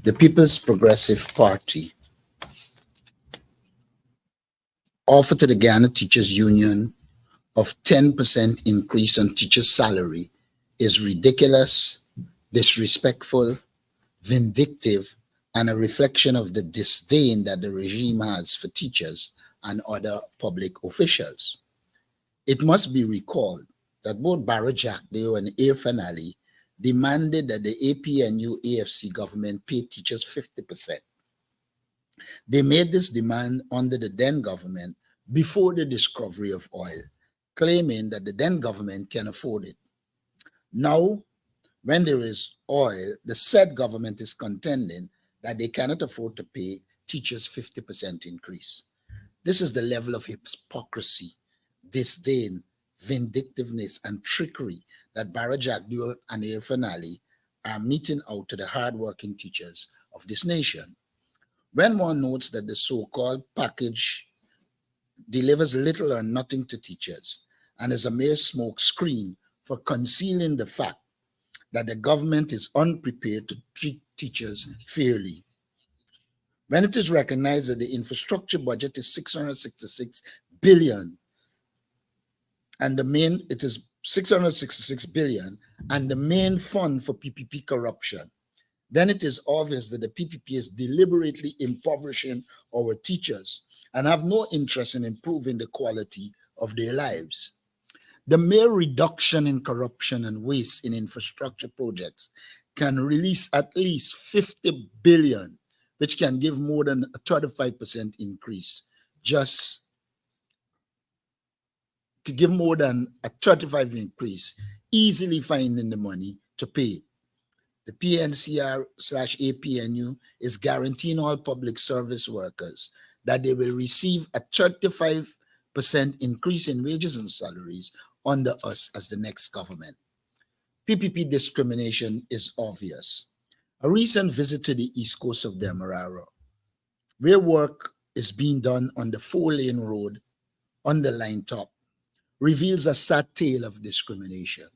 The People's Progressive Party offered to the Ghana Teachers Union of 10% increase on teachers' salary is ridiculous, disrespectful, vindictive, and a reflection of the disdain that the regime has for teachers and other public officials. It must be recalled that both Barra Jagdeo and Irfan Ali demanded that the APNU AFC government pay teachers 50%. They made this demand under the then government before the discovery of oil, claiming that the then government can afford it. Now, when there is oil, the said government is contending that they cannot afford to pay teachers 50% increase. This is the level of hypocrisy, disdain, vindictiveness, and trickery that Barra Jagdeo and Irfan Ali are meting out to the hardworking teachers of this nation. When one notes that the so-called package delivers little or nothing to teachers and is a mere smoke screen for concealing the fact that the government is unprepared to treat teachers fairly. When it is recognized that the infrastructure budget is 666 billion and it is 666 billion and the main fund for PPP corruption, then it is obvious that the PPP is deliberately impoverishing our teachers and have no interest in improving the quality of their lives. The mere reduction in corruption and waste in infrastructure projects can release at least 50 billion, which can give more than a 35% increase. Just to give more than a 35 increase, easily finding the money to pay it. The PNCR/APNU is guaranteeing all public service workers that they will receive a 35% increase in wages and salaries under us as the next government. PPP discrimination is obvious. A recent visit to the east coast of Demerara, where work is being done on the 4-lane road on the line top, reveals a sad tale of discrimination.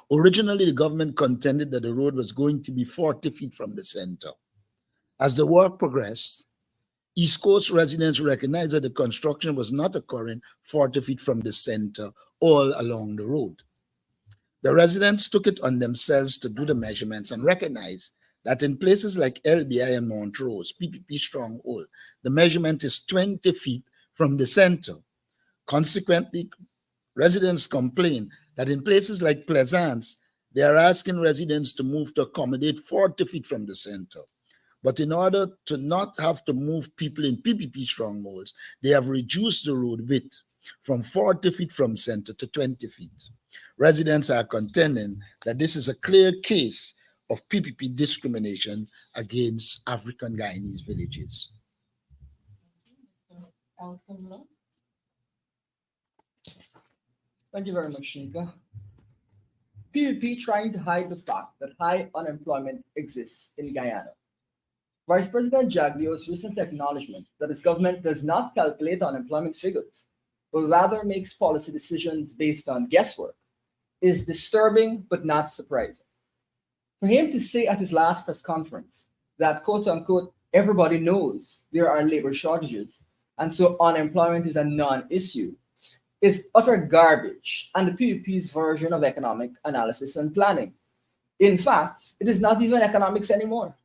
Originally, the government contended that the road was going to be 40 feet from the center. As the work progressed, East Coast residents recognized that the construction was not occurring 40 feet from the center all along the road. The residents took it on themselves to do the measurements and recognized that in places like LBI and Montrose, PPP stronghold, the measurement is 20 feet from the center. Consequently, residents complain that in places like Plaisance, they are asking residents to move to accommodate 40 feet from the center. But in order to not have to move people in PPP strongholds, they have reduced the road width from 40 feet from center to 20 feet. Residents are contending that this is a clear case of PPP discrimination against African Guyanese villages. Thank you very much, Nika. PPP trying to hide the fact that high unemployment exists in Guyana. Vice President Jagdeo's recent acknowledgement that his government does not calculate unemployment figures, but rather makes policy decisions based on guesswork, is disturbing but not surprising. For him to say at his last press conference that, quote unquote, everybody knows there are labor shortages, and so unemployment is a non-issue, is utter garbage and the PPP's version of economic analysis and planning. In fact, it is not even economics anymore.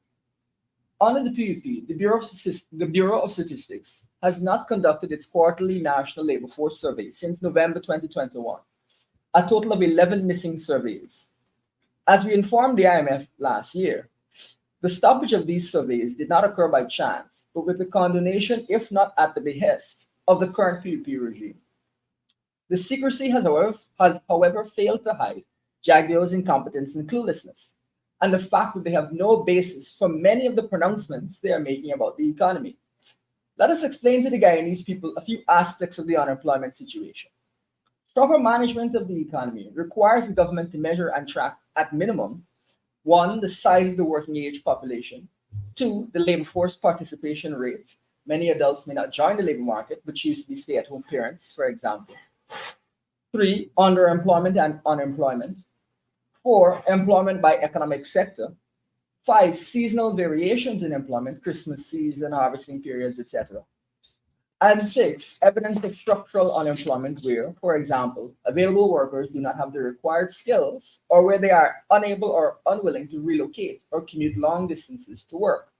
Under the PPP, the Bureau of Statistics has not conducted its quarterly national labor force survey since November 2021, a total of 11 missing surveys. As we informed the IMF last year, the stoppage of these surveys did not occur by chance, but with the condonation, if not at the behest, of the current PPP regime. The secrecy has, however, failed to hide Jagdeo's incompetence and cluelessness, and the fact that they have no basis for many of the pronouncements they are making about the economy. Let us explain to the Guyanese people a few aspects of the unemployment situation. Proper management of the economy requires the government to measure and track, at minimum, 1, the size of the working age population, 2, the labor force participation rate. Many adults may not join the labor market, but choose to be stay-at-home parents, for example. 3, underemployment and unemployment. 4, employment by economic sector. 5, seasonal variations in employment, Christmas season, harvesting periods, etc. And 6, evidence of structural unemployment where, for example, available workers do not have the required skills or where they are unable or unwilling to relocate or commute long distances to work.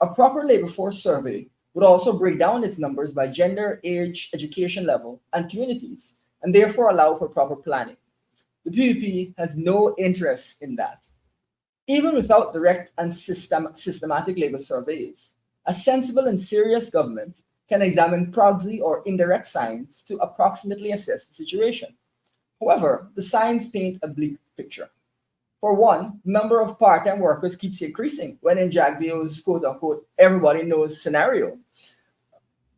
A proper labor force survey would also break down its numbers by gender, age, education level, and communities, and therefore allow for proper planning. The PUP has no interest in that. Even without direct and systematic labor surveys, a sensible and serious government can examine proxy or indirect signs to approximately assess the situation. However, the signs paint a bleak picture. For one, the number of part-time workers keeps increasing when in Jagbio's quote-unquote everybody knows scenario.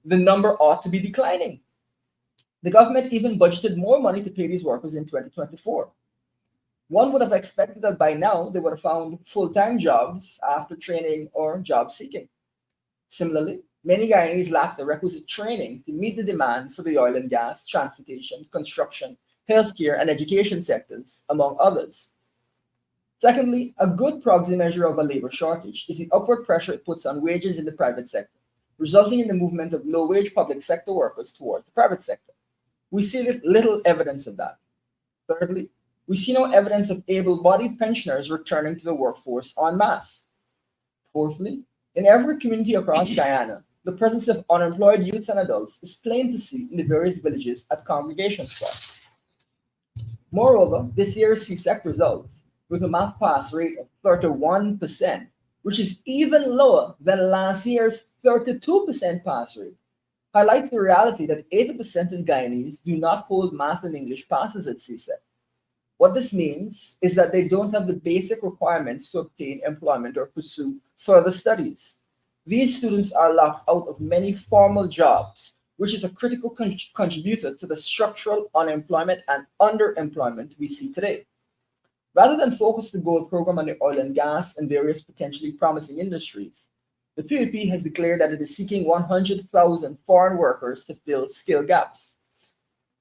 The number ought to be declining. The government even budgeted more money to pay these workers in 2024. One would have expected that by now they would have found full-time jobs after training or job seeking. Similarly, many Guyanese lack the requisite training to meet the demand for the oil and gas, transportation, construction, healthcare, and education sectors, among others. Secondly, a good proxy measure of a labor shortage is the upward pressure it puts on wages in the private sector, resulting in the movement of low-wage public sector workers towards the private sector. We see little evidence of that. Thirdly, we see no evidence of able-bodied pensioners returning to the workforce en masse. Fourthly, in every community across Guyana, the presence of unemployed youths and adults is plain to see in the various villages at congregation spots. Moreover, this year's CSEC results, with a math pass rate of 31%, which is even lower than last year's 32% pass rate, highlights the reality that 80% of Guyanese do not hold math and English passes at CSEC. What this means is that they don't have the basic requirements to obtain employment or pursue further studies. These students are locked out of many formal jobs, which is a critical contributor to the structural unemployment and underemployment we see today. Rather than focus the gold program on the oil and gas and various potentially promising industries, the PUP has declared that it is seeking 100,000 foreign workers to fill skill gaps.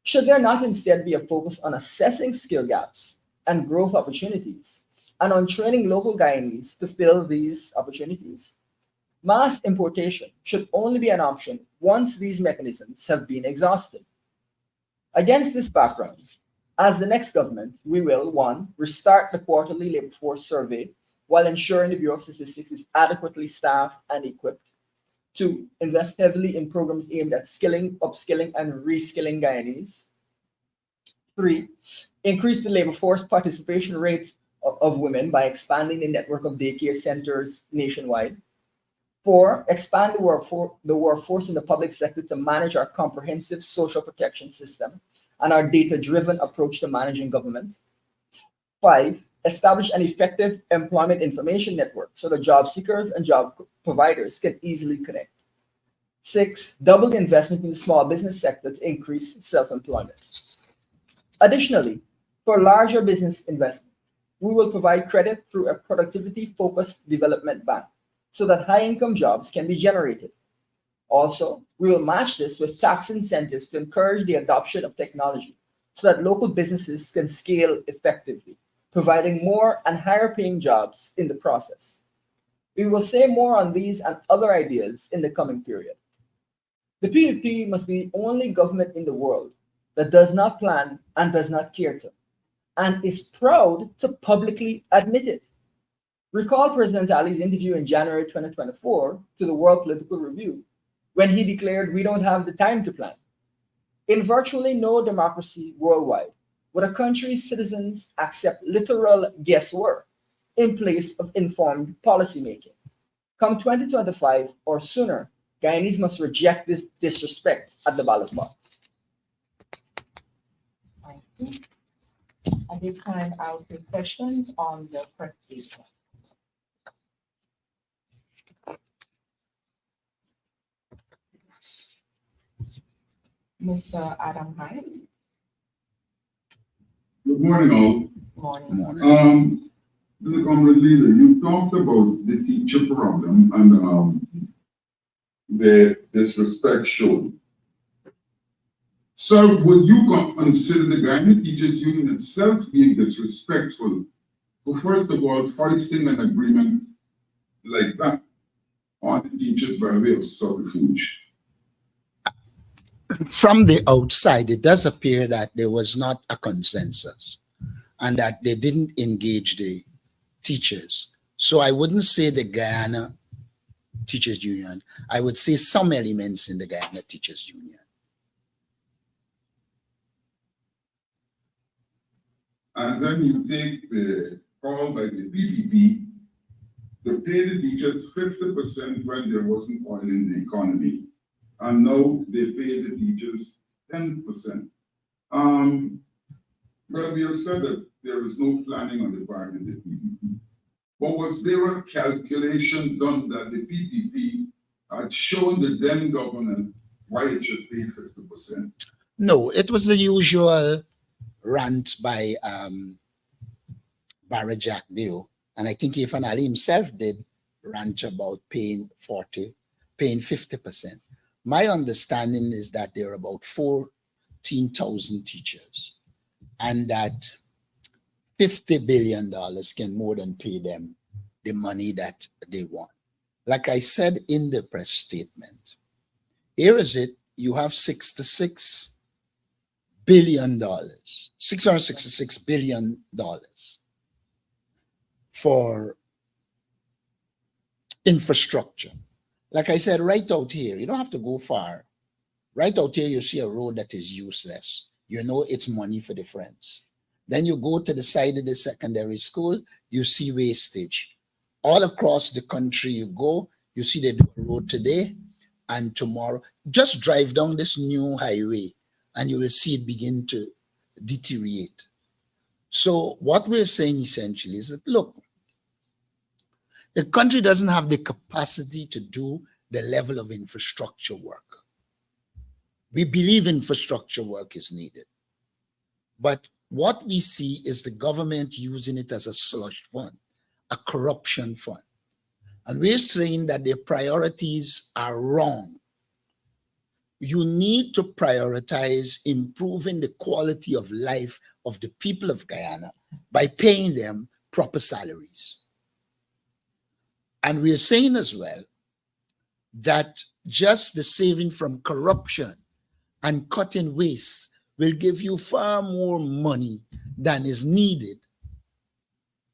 Should there not instead be a focus on assessing skill gaps and growth opportunities, and on training local Guyanese to fill these opportunities? Mass importation should only be an option once these mechanisms have been exhausted. Against this background, as the next government, we will, 1, restart the quarterly labor force survey while ensuring the Bureau of Statistics is adequately staffed and equipped. 2, invest heavily in programs aimed at skilling, upskilling, and reskilling Guyanese. 3, increase the labor force participation rate of women by expanding the network of daycare centers nationwide. 4, expand the workforce in the public sector to manage our comprehensive social protection system and our data-driven approach to managing government. 5, establish an effective employment information network so that job seekers and job providers can easily connect. 6, double the investment in the small business sector to increase self-employment. Additionally, for larger business investments, we will provide credit through a productivity-focused development bank so that high-income jobs can be generated. Also, we will match this with tax incentives to encourage the adoption of technology so that local businesses can scale effectively, providing more and higher paying jobs in the process. We will say more on these and other ideas in the coming period. The PUP must be the only government in the world that does not plan and does not care to, and is proud to publicly admit it. Recall President Ali's interview in January 2024 to the World Political Review, when he declared we don't have the time to plan. In virtually no democracy worldwide would a country's citizens accept literal guesswork in place of informed policymaking. Come 2025 or sooner, Guyanese must reject this disrespect at the ballot box. Thank you. At this time, I will take questions on the presentation. Mr. Adam Hyde. Good morning, Morning. Morning. the comrade leader, you talked about the teacher problem and the disrespect shown. Sir, would you consider the Guyana Teachers Union itself being disrespectful first of all, foisting an agreement like that on the teachers by way of subterfuge. From the outside, it does appear that there was not a consensus and that they didn't engage the teachers. So I wouldn't say the Guyana Teachers Union. I would say some elements in the Guyana Teachers Union. And then you take the call by the PPP to pay the teachers 50% when there wasn't oil in the economy. And now they pay the teachers 10%. Well, we have said that there is no planning on the part of the PPP. But was there a calculation done that the PPP had shown the then government why it should pay 50%? No, it was the usual rant by Barra Jack Deo, and I think Ifan Ali himself did rant about paying 50%. My understanding is that there are about 14,000 teachers, and that $50 billion can more than pay them the money that they want. Like I said in the press statement, here is it, you have $666 billion for infrastructure. Like I said, right out here, you don't have to go far. Right out here, you see a road that is useless. You know it's money for the friends. Then you go to the side of the secondary school, you see wastage. All across the country you go, you see they do a road today and tomorrow. Just drive down this new highway and you will see it begin to deteriorate. So what we're saying essentially is that, look, the country doesn't have the capacity to do the level of infrastructure work. We believe infrastructure work is needed. But what we see is the government using it as a slush fund, a corruption fund. And we're saying that their priorities are wrong. You need to prioritize improving the quality of life of the people of Guyana by paying them proper salaries. And we're saying as well that just the saving from corruption and cutting waste will give you far more money than is needed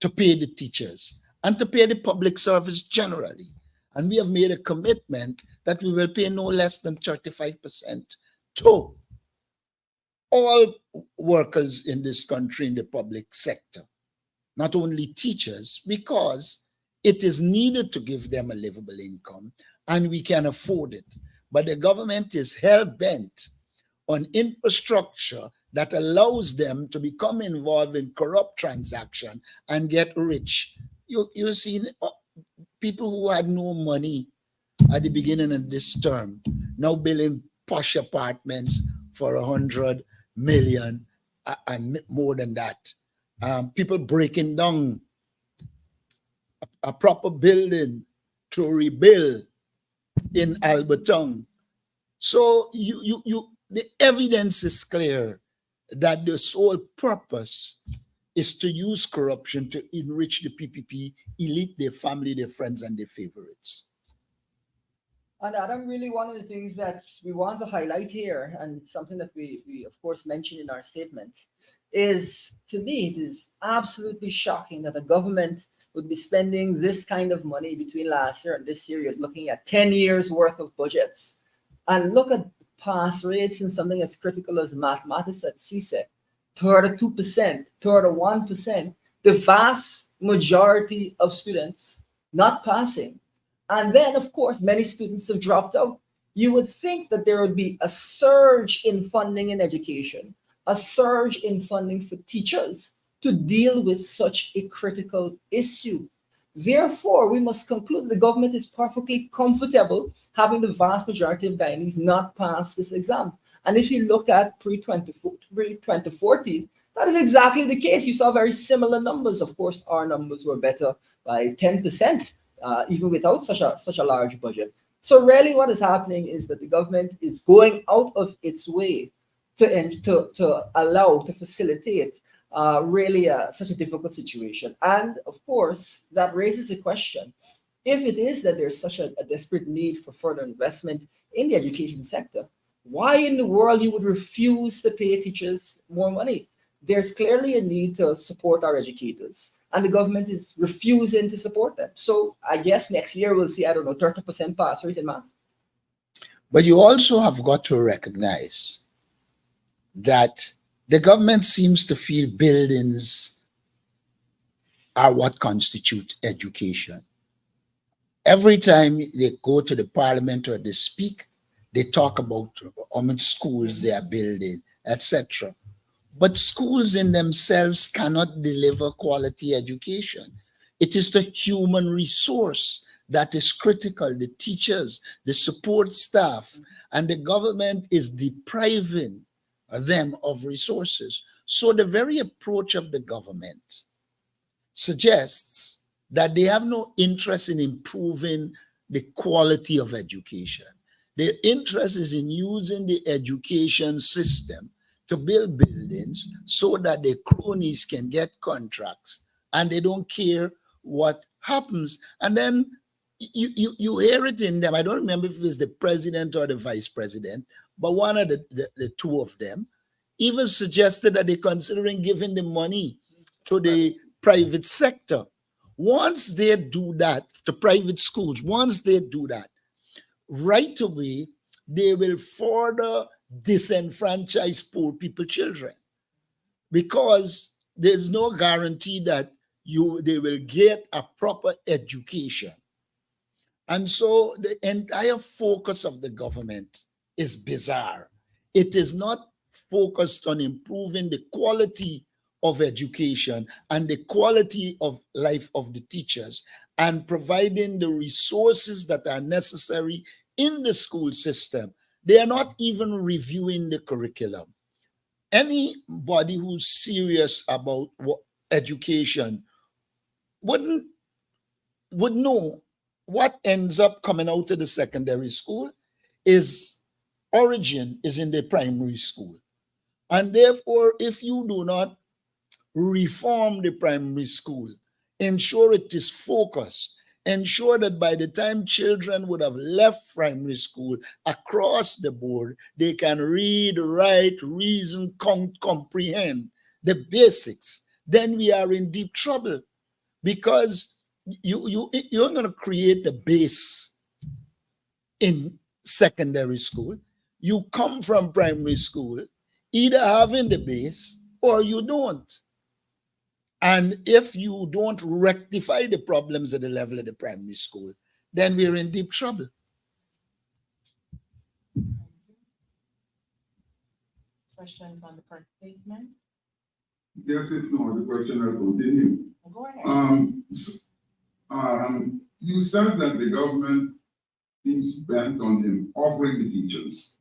to pay the teachers and to pay the public service generally. And we have made a commitment that we will pay no less than 35% to all workers in this country in the public sector, not only teachers, because it is needed to give them a livable income and we can afford it. But the government is hell-bent on infrastructure that allows them to become involved in corrupt transaction and get rich. You've seen people who had no money at the beginning of this term now building posh apartments for 100 million and more than that. People breaking down a proper building to rebuild in Alberton. So the evidence is clear that the sole purpose is to use corruption to enrich the PPP elite, their family, their friends, and their favorites. And Adam, really one of the things that we want to highlight here, and something that we of course mentioned in our statement, is, to me, it is absolutely shocking that the government would be spending this kind of money between last year and this year. You're looking at 10 years worth of budgets. And look at pass rates in something as critical as mathematics at CSEC, 32%, 31%, the vast majority of students not passing. And then, of course, many students have dropped out. You would think that there would be a surge in funding in education, a surge in funding for teachers to deal with such a critical issue. Therefore, we must conclude the government is perfectly comfortable having the vast majority of Guyanese not pass this exam. And if you look at pre-2014, that is exactly the case. You saw very similar numbers. Of course, our numbers were better by 10%, even without such a large budget. So really what is happening is that the government is going out of its way to facilitate really such a difficult situation. And of course, that raises the question, if it is that there's such a desperate need for further investment in the education sector, why in the world you would refuse to pay teachers more money? There's clearly a need to support our educators, and the government is refusing to support them. So I guess next year we'll see, I don't know, 30% pass rate in math. But you also have got to recognize that the government seems to feel buildings are what constitute education. Every time they go to the parliament or they speak, they talk about how many schools they are building, etc. But schools in themselves cannot deliver quality education. It is the human resource that is critical, the teachers, the support staff, and the government is depriving them of resources. So the very approach of the government suggests that they have no interest in improving the quality of education. Their interest is in using the education system to build buildings so that the cronies can get contracts, and they don't care what happens. And then you hear it in them. I don't remember if it's the president or the vice president, but one of the two of them even suggested that they're considering giving the money to the private sector. Once they do that, the private schools, once they do that, right away, they will further disenfranchise poor people children, because there's no guarantee that they will get a proper education. And so the entire focus of the government is bizarre. It is not focused on improving the quality of education and the quality of life of the teachers and providing the resources that are necessary in the school system. They are not even reviewing the curriculum. Anybody who's serious about education would know what ends up coming out of the secondary school is origin is in the primary school. And therefore, if you do not reform the primary school, ensure it is focused, ensure that by the time children would have left primary school across the board, they can read, write, reason, comprehend the basics, then we are in deep trouble, because you're going to create the base in secondary school. You come from primary school either having the base or you don't. And if you don't rectify the problems at the level of the primary school, then we're in deep trouble. Questions on the first statement? Yes, if not, the question will continue. Go ahead. You said that the government seems bent on offering the teachers.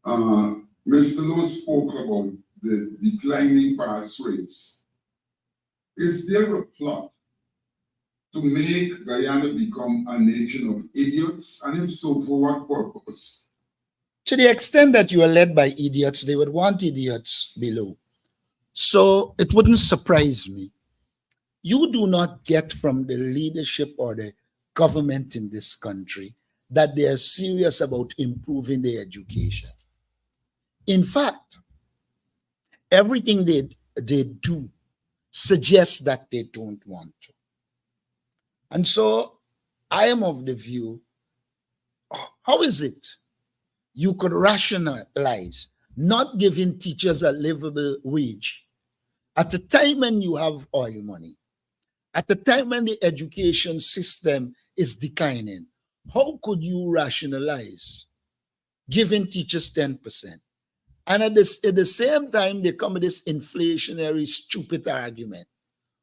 Mr. Lowe spoke about the declining pass rates. Is there a plot to make Guyana become a nation of idiots? And if so, for what purpose? To the extent that you are led by idiots, they would want idiots below. So it wouldn't surprise me. You do not get from the leadership or the government in this country that they are serious about improving their education. In fact, everything they do suggests that they don't want to. And so I am of the view, how is it you could rationalize not giving teachers a livable wage at a time when you have oil money, at the time when the education system is declining? How could you rationalize giving teachers 10%? And at the same time, they come with this inflationary, stupid argument.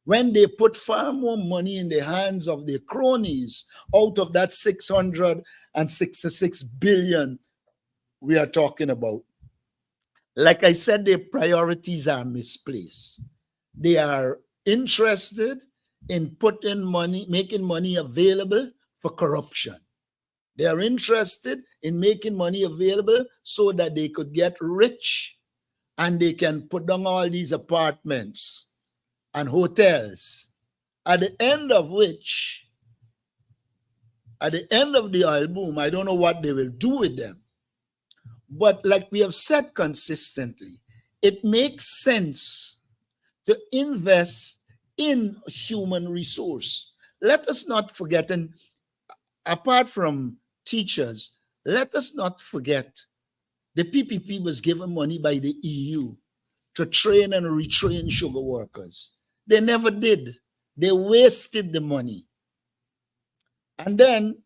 When they put far more money in the hands of their cronies out of that 666 billion we are talking about, like I said, their priorities are misplaced. They are interested in putting money, making money available for corruption. They are interested in making money available so that they could get rich and they can put down all these apartments and hotels, at the end of which, at the end of the oil boom, I don't know what they will do with them. But like we have said consistently, it makes sense to invest in human resource. Let us not forget, and apart from teachers, let us not forget the PPP was given money by the EU to train and retrain sugar workers. They never did. They wasted the money. And then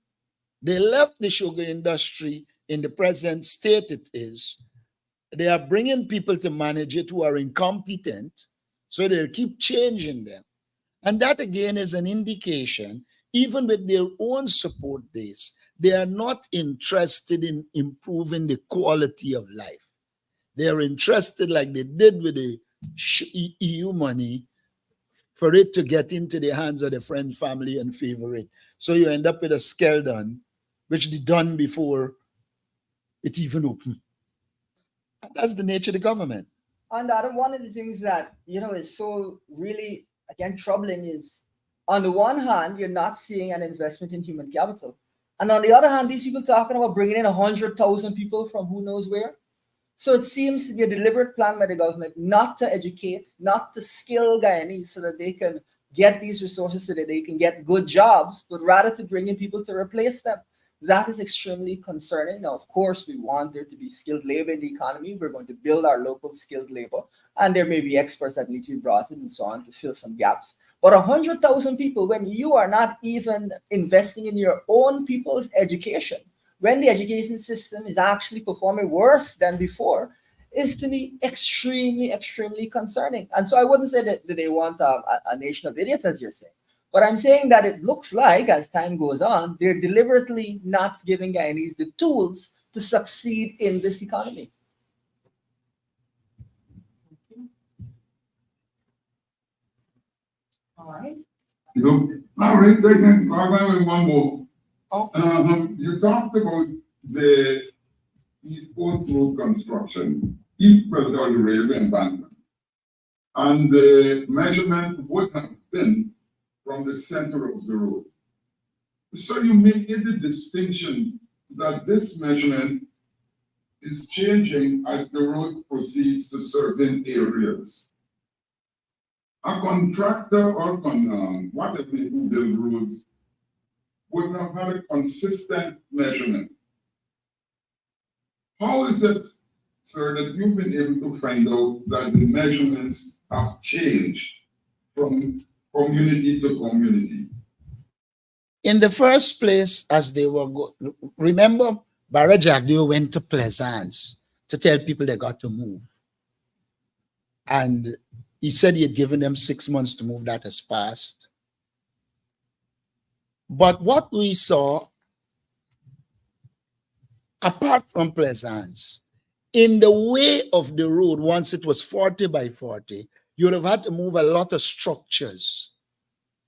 they left the sugar industry in the present state it is. They are bringing people to manage it who are incompetent, so they'll keep changing them. And that again is an indication, even with their own support base, they are not interested in improving the quality of life. They're interested, like they did with the EU money, for it to get into the hands of the friend, family, and favorite. So you end up with a skeleton, which they done before it even opened. And that's the nature of the government. And the other one of the things that is so really again troubling is, on the one hand, you're not seeing an investment in human capital, and on the other hand, these people talking about bringing in 100,000 people from who knows where. So it seems to be a deliberate plan by the government not to educate, not to skill Guyanese so that they can get these resources, so that they can get good jobs, but rather to bring in people to replace them. That is extremely concerning. Now, of course, we want there to be skilled labor in the economy. We're going to build our local skilled labor, and there may be experts that need to be brought in and so on to fill some gaps. But 100,000 people, when you are not even investing in your own people's education, when the education system is actually performing worse than before, is to me extremely, extremely concerning. And so I wouldn't say that they want a nation of idiots, as you're saying. But I'm saying that it looks like, as time goes on, they're deliberately not giving Guyanese the tools to succeed in this economy. All right. All right, I one more. Oh. You talked about the East Coast Road construction, equal to the railway embankment. And the measurement would have been from the center of the road. So you make it the distinction that this measurement is changing as the road proceeds to certain areas. A contractor or whatever who build roads would have had a consistent measurement. How is it, sir, that you've been able to find out that the measurements have changed from community to community? In the first place, as they were remember, Barra Jagdeo went to Plaisance to tell people they got to move. And he said he had given them 6 months to move. That has passed. But what we saw, apart from Plaisance, in the way of the road, once it was 40 by 40, you would have had to move a lot of structures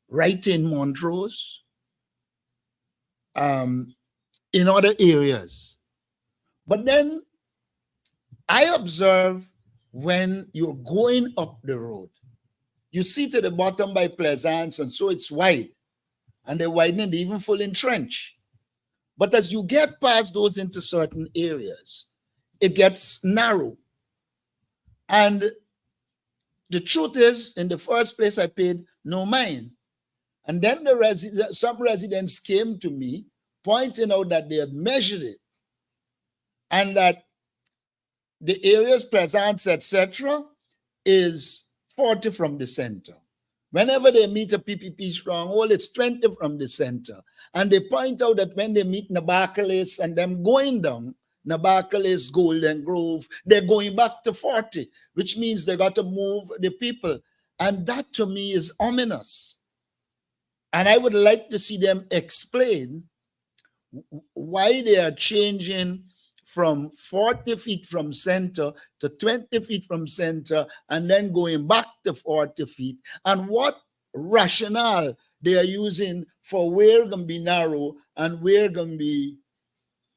right in Montrose, in other areas. But then I observe when you're going up the road, you see to the bottom by Plaisance, and so it's wide, and they're widening, they even full in trench. But as you get past those into certain areas, it gets narrow. And the truth is, in the first place, I paid no mind. And then some residents came to me pointing out that they had measured it and that the areas, Plaisance, etc., is 40 from the center. Whenever they meet a PPP stronghold, it's 20 from the center. And they point out that when they meet Nabakalis and them going down, Nabakalis, Golden Grove, they're going back to 40, which means they got to move the people. And that to me is ominous. And I would like to see them explain why they are changing from 40 feet from center to 20 feet from center and then going back to 40 feet, and what rationale they are using for where going to be narrow and where going to be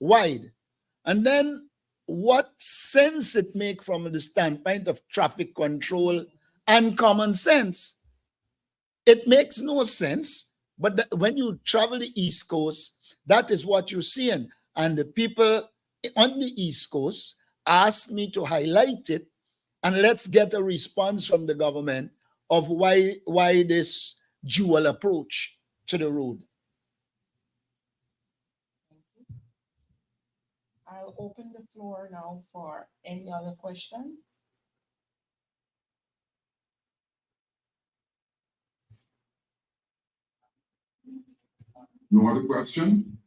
wide. And then what sense it make from the standpoint of traffic control and common sense. It makes no sense, but when you travel the East Coast, that is what you're seeing. And the people on the East Coast asked me to highlight it, and let's get a response from the government of why this dual approach to the road. I'll open the floor now for any other question. No other question?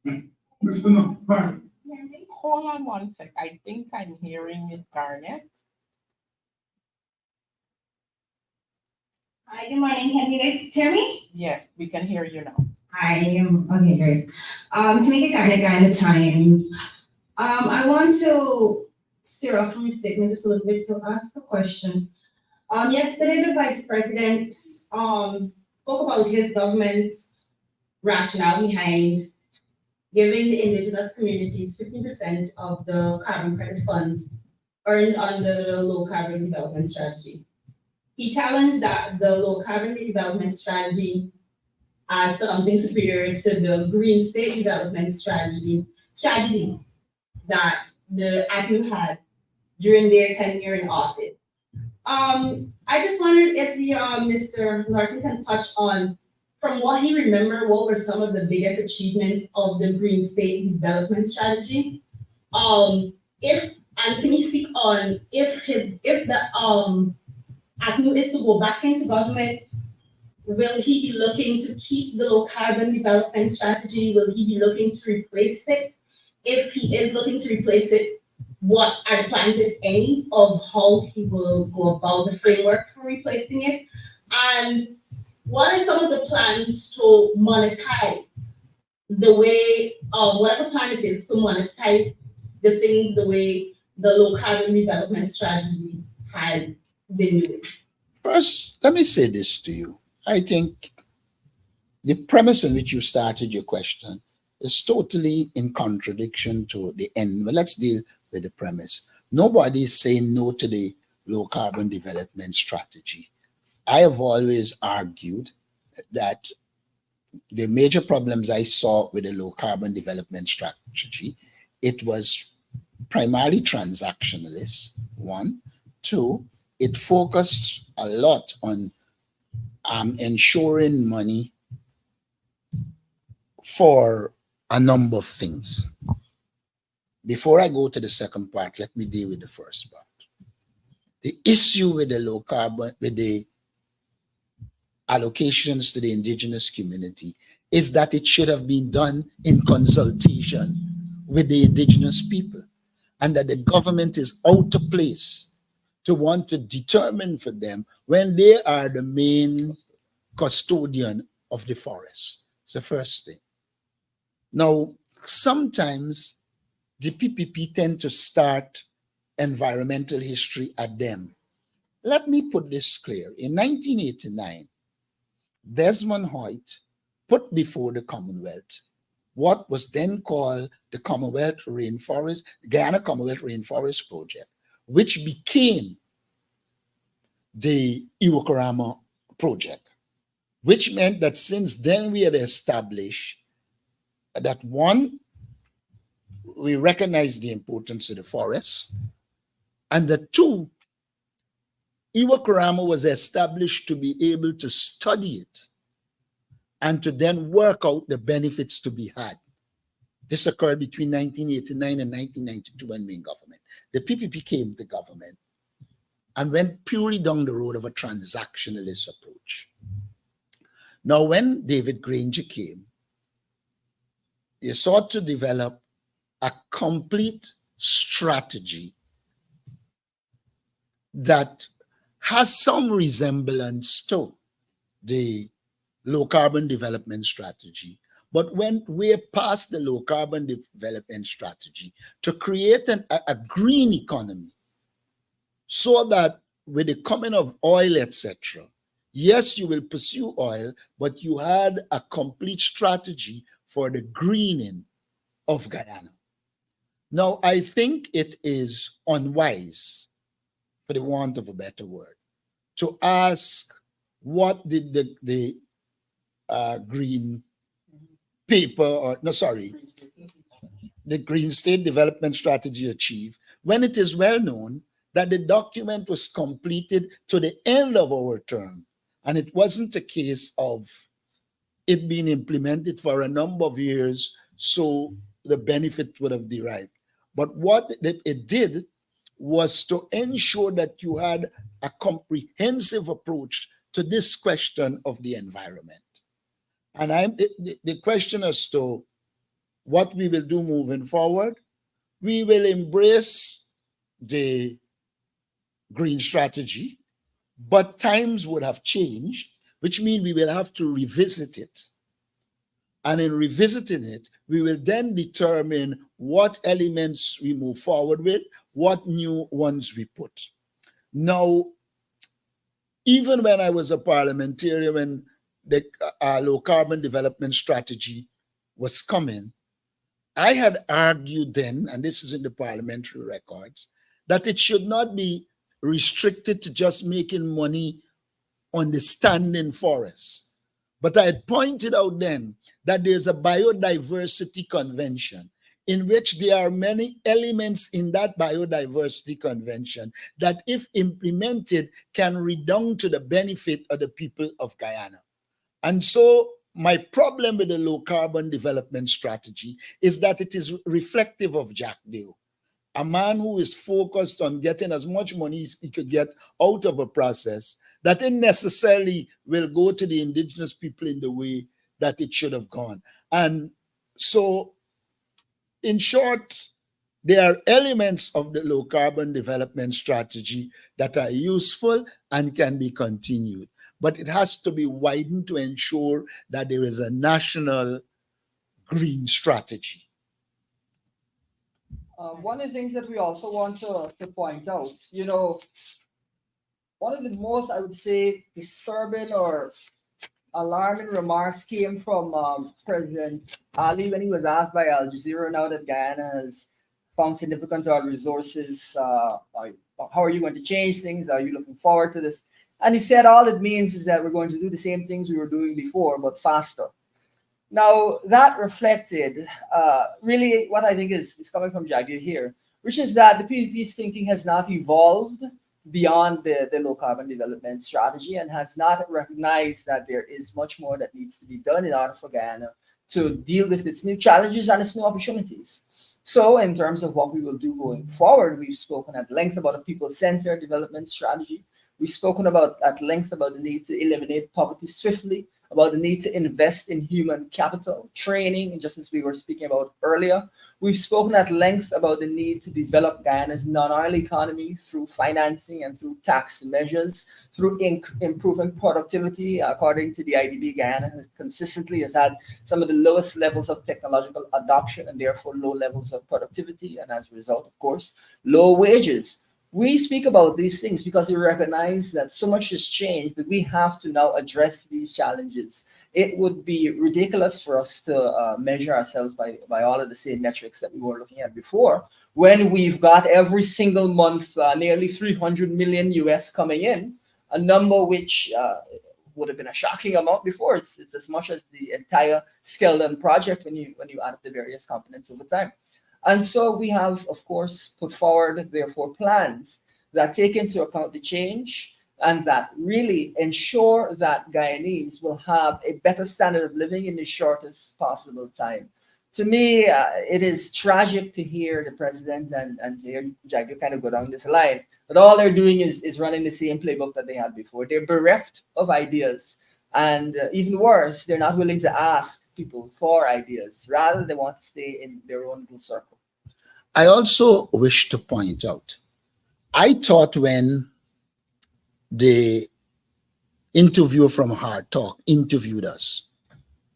Mr. No. Hold on one sec. I think I'm hearing it, Garnet. Hi, good morning. Can you guys hear me? Yes, we can hear you now. Okay, great. Tamika Garnet, Times. I want to stir up from your statement just a little bit to ask a question. Yesterday the Vice President spoke about his government's rationale behind giving the indigenous communities 50% of the carbon credit funds earned under the low carbon development strategy. He challenged that the low carbon development strategy as something superior to the green state development strategy that the ACNU had during their tenure in office. I just wondered if Mr. Norton can touch on, from what he remembered, what were some of the biggest achievements of the green state development strategy? Can you speak on if the ACNU is to go back into government, will he be looking to keep the low carbon development strategy? Will he be looking to replace it? If he is looking to replace it, what are the plans, if any, of how he will go about the framework for replacing it? And what are some of the plans to monetize the way, whatever plan it is to monetize the things the way the low carbon development strategy has been doing? First, let me say this to you. I think the premise in which you started your question is totally in contradiction to the end. But let's deal with the premise. Nobody is saying no to the low carbon development strategy. I have always argued that the major problems I saw with the low carbon development strategy, it was primarily transactionalist, one. Two, it focused a lot on ensuring money for a number of things. Before I go to the second part, let me deal with the first part. The issue with the low carbon, with the allocations to the indigenous community, is that it should have been done in consultation with the indigenous people, and that the government is out of place to want to determine for them when they are the main custodian of the forest. It's the first thing. Now, sometimes the PPP tend to start environmental history at them. Let me put this clear. In 1989, Desmond Hoyt put before the Commonwealth what was then called the Commonwealth Rainforest, Guyana Commonwealth Rainforest Project, which became the Iwakurama Project, which meant that since then we had established that, one, we recognize the importance of the forest, and that, two, Iwakurama was established to be able to study it and to then work out the benefits to be had. This occurred between 1989 and 1992 when we were in government. The PPP came to government and went purely down the road of a transactionalist approach. Now, when David Granger came, he sought to develop a complete strategy that has some resemblance to the low carbon development strategy, but went way past the low carbon development strategy to create a green economy, so that with the coming of oil, etc., yes, you will pursue oil, but you had a complete strategy for the greening of Guyana. Now, I think it is unwise, for the want of a better word, to ask what did the green paper, or no, sorry, the Green State Development Strategy achieve, when it is well known that the document was completed to the end of our term, and it wasn't a case of it being implemented for a number of years, so the benefit would have derived. But what it did was to ensure that you had a comprehensive approach to this question of the environment. And the question as to what we will do moving forward, we will embrace the green strategy, but times would have changed, which means we will have to revisit it. And in revisiting it, we will then determine what elements we move forward with, what new ones we put. Now, even when I was a parliamentarian, when the low carbon development strategy was coming, I had argued then, and this is in the parliamentary records, that it should not be restricted to just making money on the standing forests. But I had pointed out then that there's a biodiversity convention in which there are many elements in that biodiversity convention that, if implemented, can redound to the benefit of the people of Guyana. And so my problem with the low carbon development strategy is that it is reflective of Jack Dale, a man who is focused on getting as much money as he could get out of a process that didn't necessarily will go to the indigenous people in the way that it should have gone. And so, in short, there are elements of the low carbon development strategy that are useful and can be continued, but it has to be widened to ensure that there is a national green strategy. One of the things that we also want to point out, one of the most, I would say, disturbing or alarming remarks came from President Ali when he was asked by Al Jazeera, now that Guyana has found significant oil resources, how are you going to change things? Are you looking forward to this? And he said all it means is that we're going to do the same things we were doing before, but faster. Now, that reflected really what I think is coming from Jaguar here, which is that the PDP's thinking has not evolved beyond the low carbon development strategy and has not recognized that there is much more that needs to be done in order for Guyana to deal with its new challenges and its new opportunities. So in terms of what we will do going forward, we've spoken at length about a people-centered development strategy. We've spoken at length about the need to eliminate poverty swiftly, about the need to invest in human capital, training, and just as we were speaking about earlier. We've spoken at length about the need to develop Guyana's non-oil economy through financing and through tax measures, through improving productivity. According to the IDB, Guyana consistently has had some of the lowest levels of technological adoption and therefore low levels of productivity, and as a result, of course, low wages. We speak about these things because we recognize that so much has changed that we have to now address these challenges. It would be ridiculous for us to measure ourselves by all of the same metrics that we were looking at before, when we've got every single month nearly 300 million US coming in, a number which would have been a shocking amount before. It's as much as the entire Skeldon project when you add up the various components over time. And so we have, of course, put forward, therefore, plans that take into account the change and that really ensure that Guyanese will have a better standard of living in the shortest possible time. To me, it is tragic to hear the president and to hear Jaguar kind of go down this line, but all they're doing is running the same playbook that they had before. They're bereft of ideas. And even worse, they're not willing to ask people for ideas. Rather, they want to stay in their own little circle. I also wish to point out, I thought when the interviewer from Hard Talk interviewed us,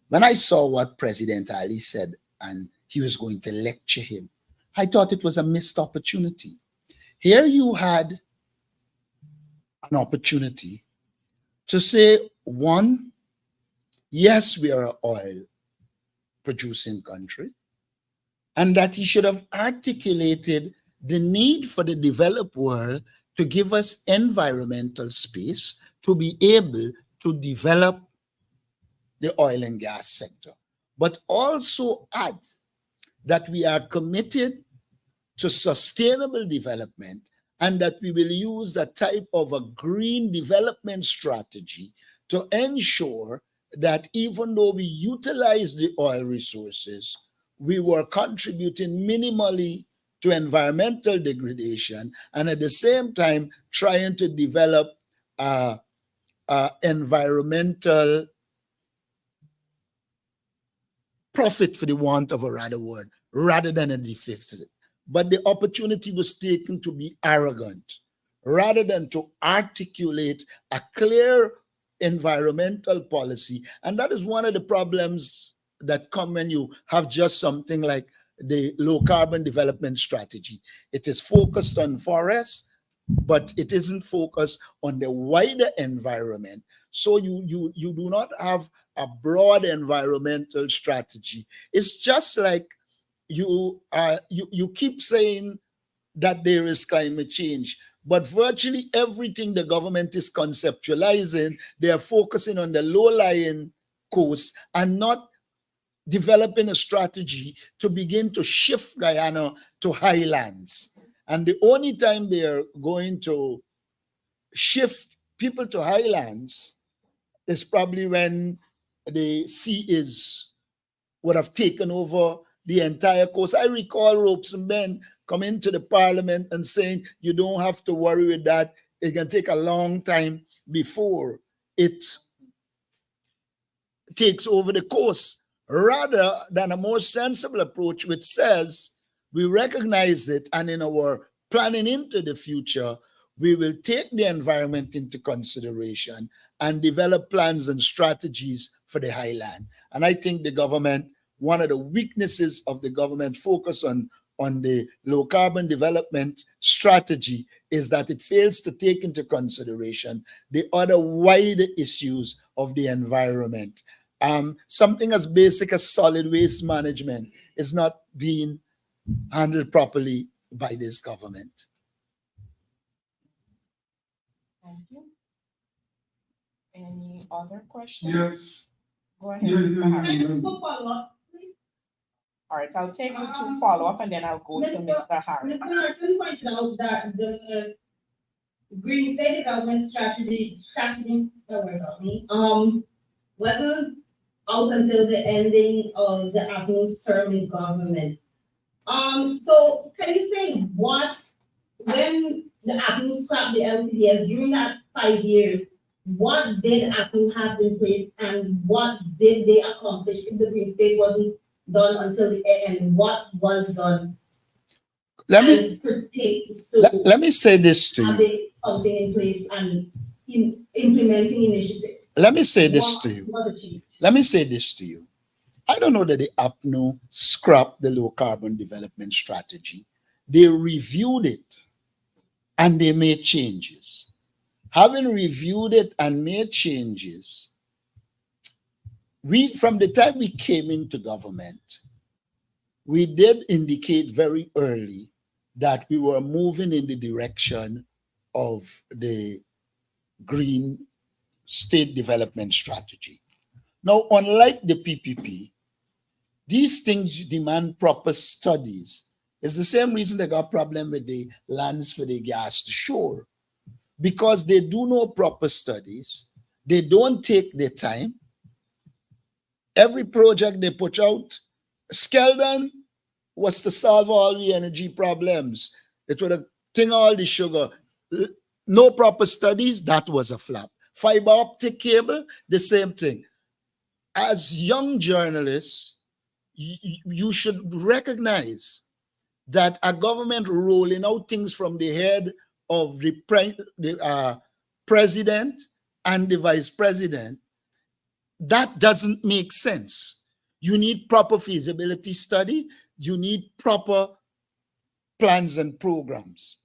when I saw what President Ali said and he was going to lecture him, I thought it was a missed opportunity. Here you had an opportunity to say, one, yes, we are an oil producing country. and that he should have articulated the need for the developed world to give us environmental space to be able to develop the oil and gas sector, but also add that we are committed to sustainable development and that we will use that type of a green development strategy to ensure that even though we utilize the oil resources, we were contributing minimally to environmental degradation and at the same time trying to develop environmental profit, for the want of a rather word, rather than a deficit. But the opportunity was taken to be arrogant rather than to articulate a clear environmental policy. And that is one of the problems that come when you have just something like the low carbon development strategy. It is focused on forests, but it isn't focused on the wider environment. So you do not have a broad environmental strategy. It's just like you keep saying that there is climate change, but virtually everything the government is conceptualizing, they are focusing on the low-lying coast and not developing a strategy to begin to shift Guyana to highlands. And the only time they are going to shift people to highlands is probably when the sea would have taken over the entire coast. I recall Ropes and Ben coming to the parliament and saying, you don't have to worry with that. It can take a long time before it takes over the coast, rather than a more sensible approach which says we recognize it, and in our planning into the future, we will take the environment into consideration and develop plans and strategies for the highland. And I think the government, one of the weaknesses of the government focus on the low carbon development strategy is that it fails to take into consideration the other wider issues of the environment. Something as basic as solid waste management is not being handled properly by this government. Thank you. Any other questions? Yes. Go ahead. Yeah, Mr. Harris. Mr. All right, I'll take the two follow-up and then I'll go to Mr. Harris. Martin pointed out that the Green State Development Strategy, don't worry about me, wasn't out until the ending of the Agnews term in government. So can you say when the Agnews scrapped the LCDS during that 5 years, what did Agnews have in place and what did they accomplish if the Green State wasn't done until the end? What was done? Let me say this to Have you. they something in place and in implementing initiatives? Let me say this to you. What achieved? Let me say this to you. I don't know that the APNO scrapped the low carbon development strategy. They reviewed it and they made changes. Having reviewed it and made changes, from the time we came into government, we did indicate very early that we were moving in the direction of the Green State Development Strategy. Now, unlike the PPP, these things demand proper studies. It's the same reason they got problem with the lands for the gas to shore, because they do no proper studies. They don't take their time. Every project they put out, Skeldon was to solve all the energy problems. It would have taken all the sugar. No proper studies, that was a flop. Fiber optic cable, the same thing. As young journalists, you should recognize that a government rolling out things from the head of the president and the vice president, that doesn't make sense. You need proper feasibility study. You need proper plans and programs.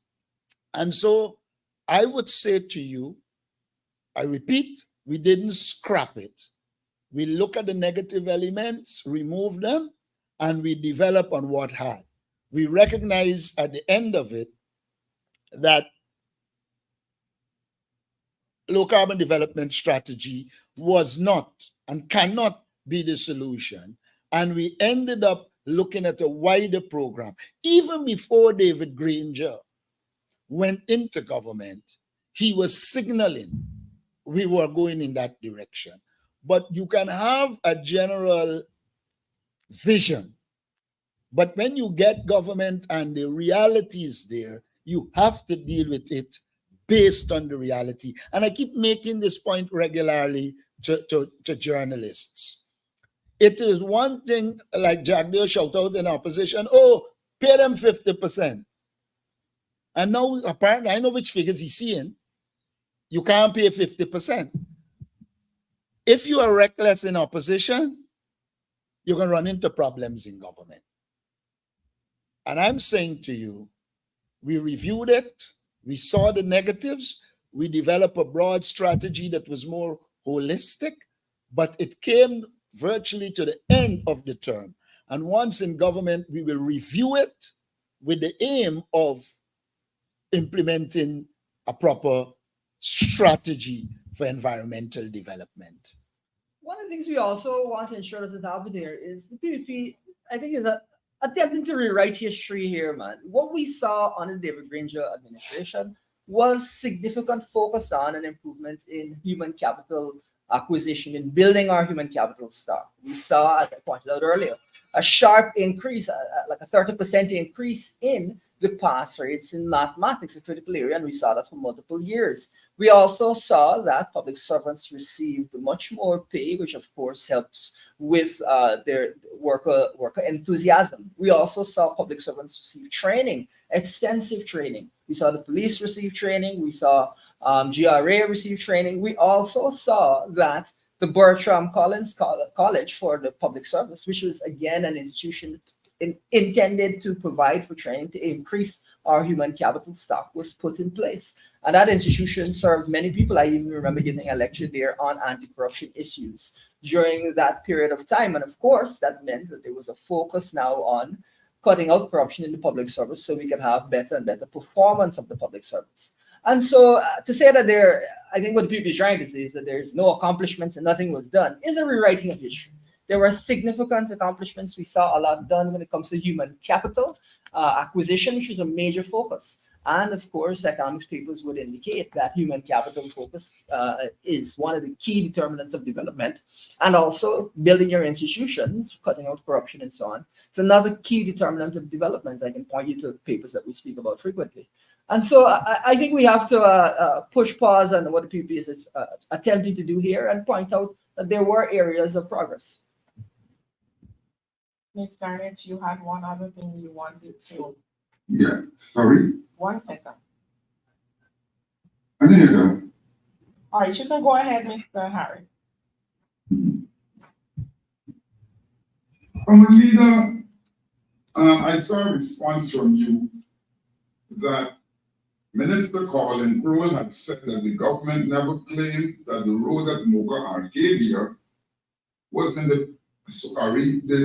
And so I would say to you, I repeat, we didn't scrap it. We look at the negative elements, remove them, and we develop on what had. We recognize at the end of it that low carbon development strategy was not and cannot be the solution. And we ended up looking at a wider program. Even before David Granger went into government, he was signaling we were going in that direction. But you can have a general vision, but when you get government and the reality is there, you have to deal with it based on the reality. And I keep making this point regularly to journalists. It is one thing, like Jagdeo shout out in opposition, oh, pay them 50%. And now, apparently, I know which figures he's seeing. You can't pay 50%. If you are reckless in opposition, you're going to run into problems in government. And I'm saying to you, we reviewed it, we saw the negatives, we developed a broad strategy that was more holistic, but it came virtually to the end of the term. And once in government, we will review it with the aim of implementing a proper strategy for environmental development. One of the things we also want to ensure doesn't happen here is the PPP, I think, is attempting to rewrite history here, man. What we saw under the David Granger administration was significant focus on an improvement in human capital acquisition, in building our human capital stock. We saw, as I pointed out earlier, a sharp increase, like a 30% increase in the pass rates in mathematics, a critical area, and we saw that for multiple years. We also saw that public servants received much more pay, which of course helps with their worker enthusiasm. We also saw public servants receive training, extensive training. We saw the police receive training. We saw GRA receive training. We also saw that the Bertram Collins College for the Public Service, which was again an institution intended to provide for training to increase our human capital stock, was put in place. And that institution served many people. I even remember giving a lecture there on anti-corruption issues during that period of time. And of course, that meant that there was a focus now on cutting out corruption in the public service so we can have better and better performance of the public service. And so to say that I think what people are trying to say is that there's no accomplishments and nothing was done is a rewriting of history. There were significant accomplishments. We saw a lot done when it comes to human capital acquisition, which is a major focus. And of course, economics papers would indicate that human capital focus is one of the key determinants of development, and also building your institutions, cutting out corruption and so on. It's another key determinant of development. I can point you to papers that we speak about frequently. And so I think we have to push pause on what the PP is attempting to do here and point out that there were areas of progress. Ms. Garnett, you had one other thing you wanted to. Yeah, sorry. 1 second. And there you go. All right, you can go ahead, Mr. Harris. From a leader, I saw a response from you that Minister Colin Crowell had said that the government never claimed that the road at Mocha Arcadia was in the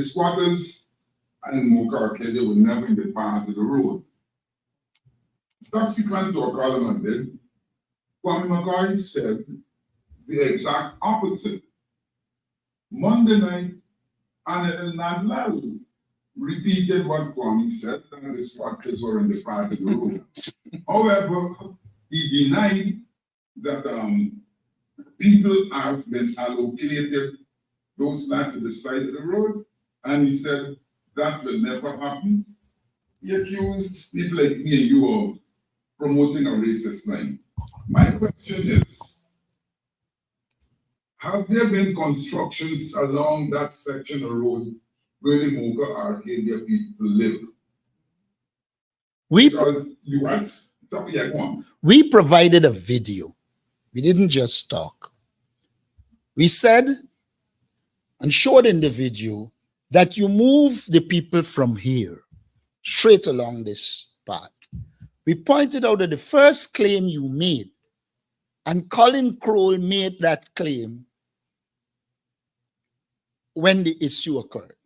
squatters and Mocha Arcadia were never in the part of the road. Subsequent to a column I did, Kwame McCarthy said the exact opposite. Monday night, Anna Nadlal repeated what Kwame said, that the squatters were in the part of the road. However, he denied that people have been allocated those lands to the side of the road, and he said that will never happen. He accused people like me and you of promoting a racist line. My question is, have there been constructions along that section of road where the Mocha Arcadia people live? Because you asked, we provided a video. We didn't just talk. We said and showed in the video that you move the people from here straight along this path. We pointed out that the first claim you made, and Colin Crowell made that claim when the issue occurred.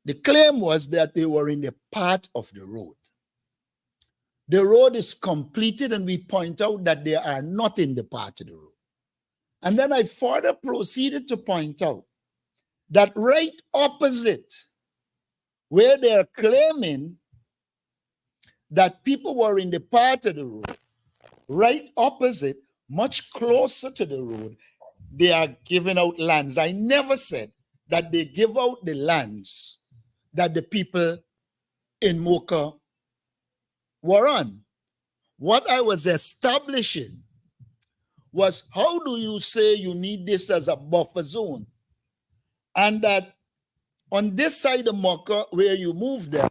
The claim was that they were in the part of the road. The road is completed, and we point out that they are not in the part of the road. And then I further proceeded to point out that right opposite where they're claiming that people were in the part of the road, right opposite, much closer to the road, they are giving out lands. I never said that they give out the lands that the people in Mocha were on. What I was establishing was, how do you say you need this as a buffer zone? And that on this side of Mocha, where you move them,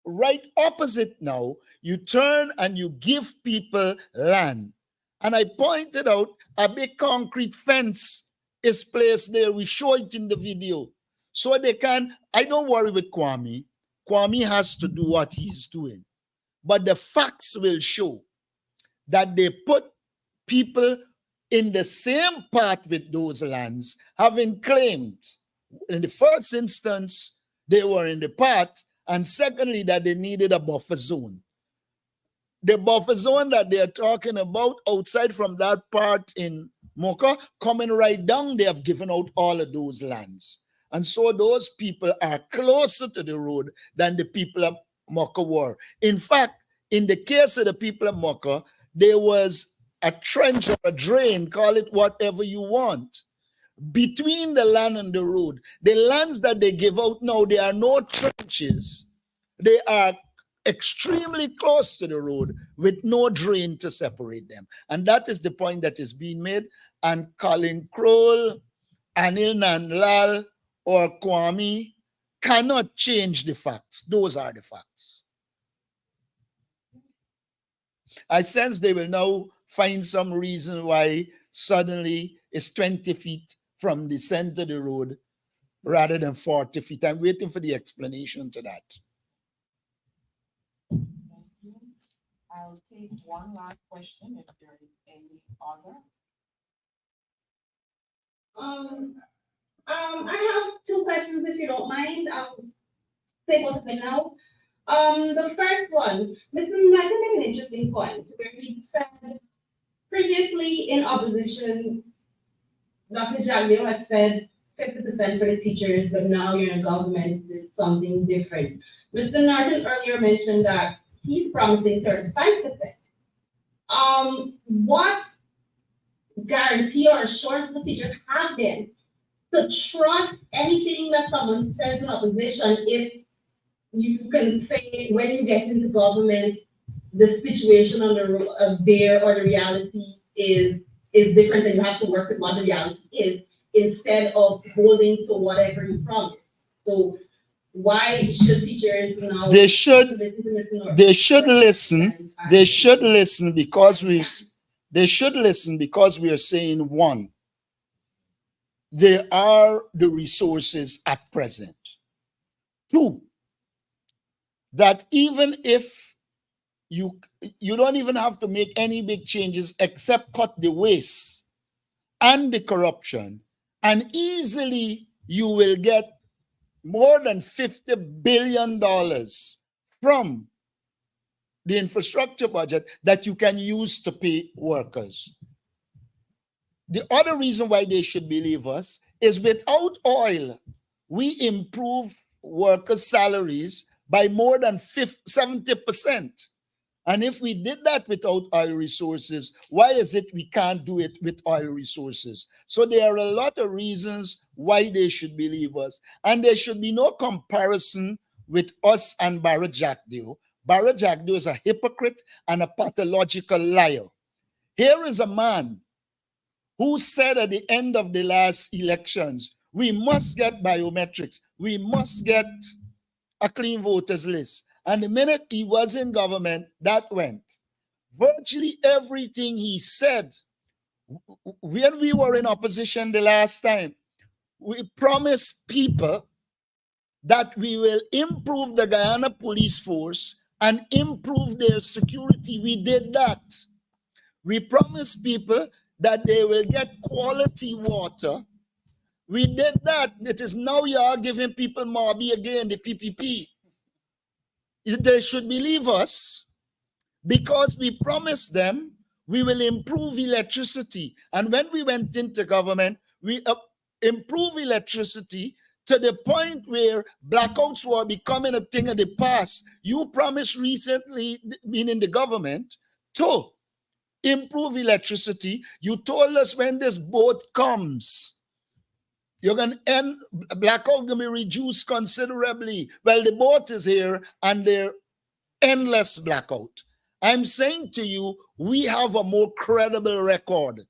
right opposite now, you turn and you give people land. And I pointed out a big concrete fence is placed there. We show it in the video. So they can, I don't worry with Kwame. Kwame has to do what he's doing. But the facts will show that they put people in the same part with those lands, having claimed in the first instance they were in the part, and secondly that they needed a buffer zone. The buffer zone that they are talking about outside from that part in Mocha, coming right down, they have given out all of those lands. And so those people are closer to the road than the people of Mocha were. In fact, in the case of the people of Mocha, there was a trench or a drain, call it whatever you want, between the land and the road. The lands that they give out now, there are no trenches. They are extremely close to the road with no drain to separate them. And that is the point that is being made. And Colin Kroll, Anil Nandlal, or Kwame cannot change the facts. Those are the facts. I sense they will now find some reason why suddenly it's 20 feet from the center of the road rather than 40 feet. I'm waiting for the explanation to that. Thank you. I'll take one last question if there is any other. I have two questions if you don't mind. I'll say both of them now. The first one, Mr. Martin made an interesting point where he said previously in opposition, Dr. Jaglio had said 50% for the teachers, but now you're in government, it's something different. Mr. Norton earlier mentioned that he's promising 35%. What guarantee or assurance the teachers have been to trust anything that someone says in opposition if you can say when you get into government, the situation on the there or the reality is different, and you have to work with what the reality is instead of holding to whatever you promised. So why should teachers now They should listen to Mr. Norton? They should listen. They should listen because we are saying, one, there are the resources at present. Two, that even if you don't even have to make any big changes except cut the waste and the corruption, and easily you will get more than $50 billion from the infrastructure budget that you can use to pay workers. The other reason why they should believe us is without oil, we improve workers' salaries by more than 70%. And if we did that without oil resources, why is it we can't do it with oil resources? So there are a lot of reasons why they should believe us. And there should be no comparison with us and Barrett Jackdew. Barrett Jackdew is a hypocrite and a pathological liar. Here is a man who said at the end of the last elections, we must get biometrics, we must get a clean voters list. And the minute he was in government, that went. Virtually everything he said when we were in opposition the last time, we promised people that we will improve the Guyana police force and improve their security. We did that. We promised people that they will get quality water. We did that. It is now you are giving people Morbi again, the PPP. They should believe us because we promised them we will improve electricity. And when we went into government, we improved electricity to the point where blackouts were becoming a thing of the past. You promised recently, meaning the government, to improve electricity. You told us when this boat comes, you're going to end, blackout going to be reduced considerably. Well, the boat is here and they're endless blackout. I'm saying to you, we have a more credible record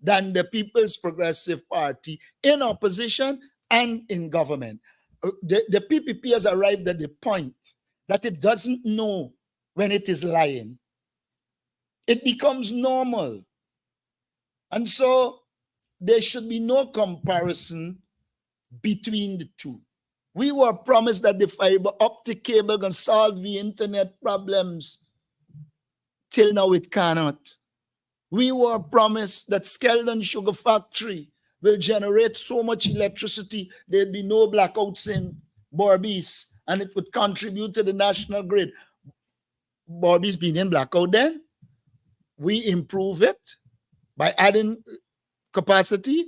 than the People's Progressive Party in opposition and in government. The PPP has arrived at the point that it doesn't know when it is lying. It becomes normal. And so there should be no comparison between the two. We were promised that the fiber optic cable can solve the internet problems. Till now, it cannot. We were promised that Skeldon Sugar Factory will generate so much electricity, there'd be no blackouts in Borbies, and it would contribute to the national grid. Borbies being in blackout then, we improve it by adding capacity.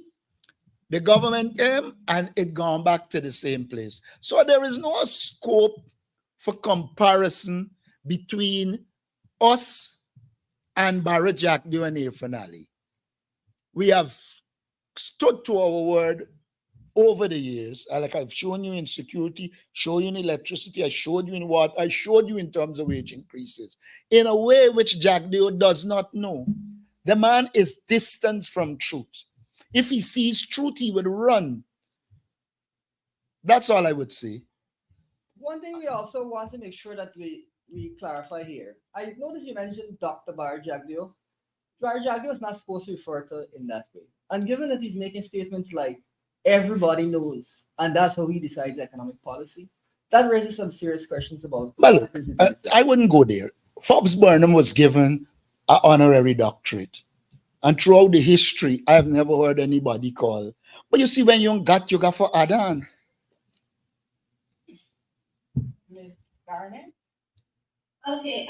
The government came and it gone back to the same place. So there is no scope for comparison between us and Barrett Jack during the finale. We have stood to our word over the years. Like I've shown you in security, shown you in electricity, I showed you in water, I showed you in terms of wage increases, in a way which Jack Dio does not know. The man is distant from truth. If he sees truth, he would run. That's all I would say. One thing we also want to make sure that we clarify here. I noticed you mentioned Dr. Bar Jagdio. Bar Jagdio is not supposed to refer to in that way. And given that he's making statements like everybody knows, and that's how he decides economic policy, that raises some serious questions about. Well, look, I wouldn't go there. Forbes Burnham was given an honorary doctorate. And throughout the history, I've never heard anybody call. But you see, when you got for Adan. Ms. Garnet? Okay,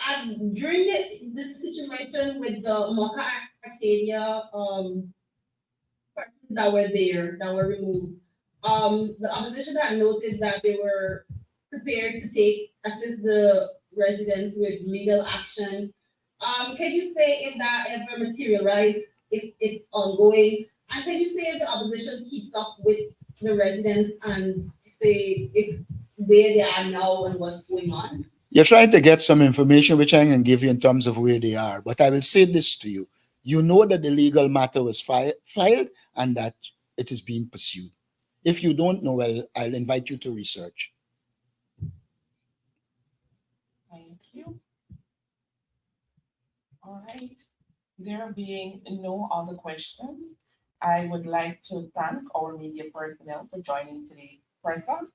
and during this situation with the Mocha Arcadia persons that were there, that were removed, the opposition had noted that they were prepared to assist the residents with legal action. Can you say if that ever materialized, if it's ongoing? And can you say if the opposition keeps up with the residents and say if where they are now and what's going on? You're trying to get some information which I can give you in terms of where they are. But I will say this to you. You know that the legal matter was filed and that it is being pursued. If you don't know, well, I'll invite you to research. Thank you. All right. There being no other questions, I would like to thank our media personnel for joining today's program,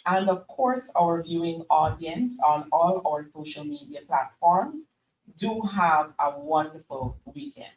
and of course, our viewing audience on all our social media platforms. Do have a wonderful weekend.